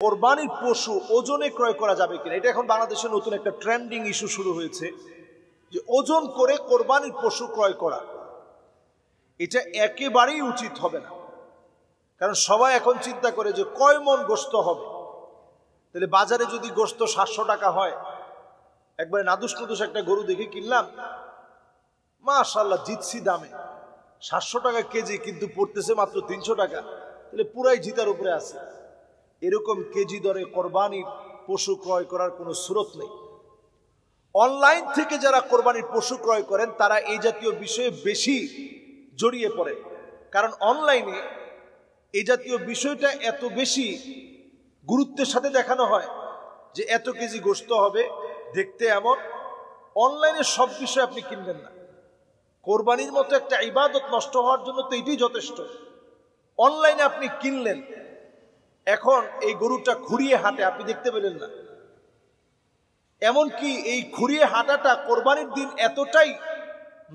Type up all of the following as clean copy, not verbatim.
কোরবানির পশু ওজনে ক্রয় করা যাবে কিনা, এটা এখন বাংলাদেশে নতুন একটা ট্রেন্ডিং ইস্যু শুরু হয়েছে যে ওজন করে কোরবানির পশু ক্রয় করা। এটা একেবারেই উচিত হবে না, কারণ সবাই এখন চিন্তা করে যে কয় মন গোশত হবে। তাহলে বাজারে যদি গোশত 700 টাকা হয়, একবারে নাদুস নাদুস একটা গরু দেখে কিনলাম, মাশাআল্লাহ জিতছি দামে, 700 টাকা কেজি, কিন্তু পড়তেছে মাত্র 300 টাকা, তাহলে পুরাই জিতার উপরে আছে। এরকম কেজি দরে কোরবানির পশু ক্রয় করার কোনো সুরত নেই। অনলাইন থেকে যারা কোরবানির পশু ক্রয় করেন তারা এই জাতীয় বিষয়ে বেশি জড়িয়ে পড়ে, কারণ অনলাইনে এই জাতীয় বিষয়টা এত বেশি গুরুত্বের সাথে দেখানো হয় যে এত কেজি গোশত হবে, দেখতে এমন। অনলাইনে সব বিষয় আপনি কিনবেন না। কোরবানির মতো একটা ইবাদত নষ্ট হওয়ার জন্য তো এটাই যথেষ্ট। অনলাইনে আপনি কিনলেন, এখন এই গরুটা খুঁড়িয়ে হাঁটে, আপনি দেখতে পেলেন না। এমনকি এই খুঁড়িয়ে হাঁটাটা কোরবানির দিন এতটাই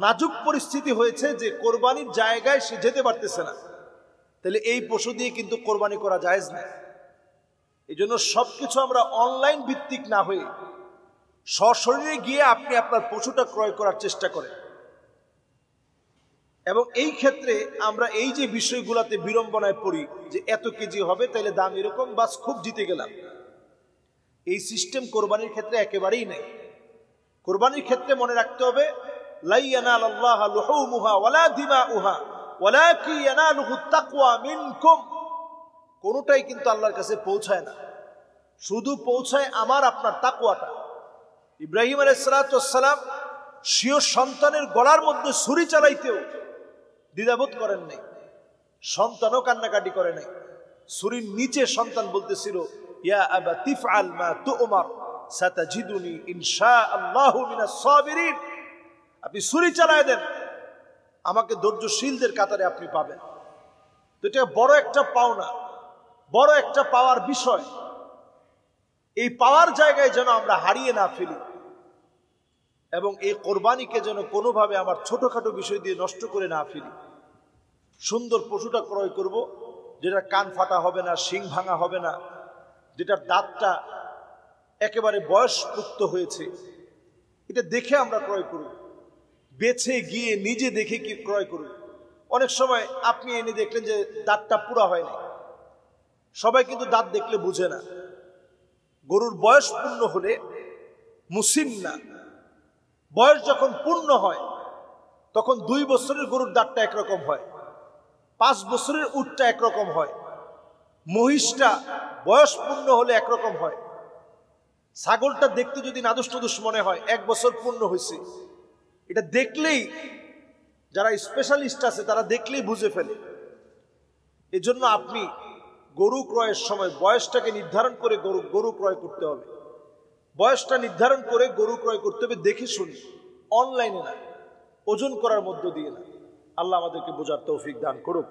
নাজুক পরিস্থিতি হয়েছে যে কোরবানির জায়গায় সে যেতে পারতেছে না, তাহলে এই পশু দিয়ে কিন্তু কোরবানি করা জায়েজ না। এই জন্য সবকিছু আমরা অনলাইন ভিত্তিক না হয়ে সশরীরে গিয়ে আপনি আপনার পশুটা ক্রয় করার চেষ্টা করেন। এবং এই ক্ষেত্রে আমরা এই যে বিষয়গুলোতে বিড়ম্বনায় পড়ি যে এত কেজি হবে, তাইলে দাম এরকম, বাস খুব জিতে গেলাম, এই সিস্টেম কোরবানির ক্ষেত্রে একেবারেই নেই। কোরবানির ক্ষেত্রে মনে রাখতে হবে লা ইয়ানালাল্লাহু লুহুমুহা ওয়ালা দিমাউহা ওয়ালাকিন ইয়ানালুহুত তাকওয়া মিনকুম। কোনটাই কিন্তু আল্লাহর কাছে পৌঁছায় না, শুধু পৌঁছায় আমার আপনার তাকওয়াটা। ইব্রাহিম আলাইহিস সালাম স্বীয় সন্তানের গলার মধ্যে ছুরি চালাইতেও দ্বিধাবোধ করেন নাই, সন্তানও কান্নাকাটি করে নাই। ছুরির নিচে সন্তান বলতেছিল, ইয়া আবা তিফআল মা তু'মার সাতাজিদুনি ইনশাআল্লাহু মিনাস সাবিরিন। আপনি ছুরি চালায় দেন, আমাকে ধৈর্যশীলদের কাতারে আপনি পাবেন। তো এটা বড় একটা পাওনা, বড় একটা পাওয়ার বিষয়। এই পাওয়ার জায়গায় যেন আমরা হারিয়ে না ফেলি, এবং এই কোরবানিকে যেন কোনোভাবে আমার ছোটখাটো বিষয় দিয়ে নষ্ট করে না ফেলি। সুন্দর পশুটা ক্রয় করব, যেটার কান ফাটা হবে না, শিং ভাঙা হবে না, যেটার দাঁতটা একেবারে বয়সপুক্ত হয়েছে, এটা দেখে আমরা ক্রয় করব। বেছে গিয়ে নিজে দেখে কি ক্রয় করব। অনেক সময় আপনি এনে দেখলেন যে দাঁতটা পুরা হয় না, সবাই কিন্তু দাঁত দেখলে বুঝে না। গরুর বয়স পূর্ণ হলে মুসিন্না, বয়স যখন পূর্ণ হয় তখন 2 বছরের গরুর দাঁতটা একরকম হয়, 5 বছরের উটটা একরকম হয়, মহিষটা বয়স পূর্ণ হলে একরকম হয়, ছাগলটা দেখতে যদি নাদুস নাদুস মনে হয় 1 বছর পূর্ণ হয়েছে, এটা দেখলেই যারা স্পেশালিস্ট আছে তারা দেখলেই বুঝে ফেলে। এজন্য আপনি গরু ক্রয়ের সময় বয়সটাকে নির্ধারণ করে গরু ক্রয় করতে হবে। বয়সটা নির্ধারণ করে গরু ক্রয় করতে হবে দেখে শুনে, অনলাইনে না, ওজন করার মধ্য দিয়ে না। আল্লাহ আমাদেরকে বোঝার তৌফিক দান করুক।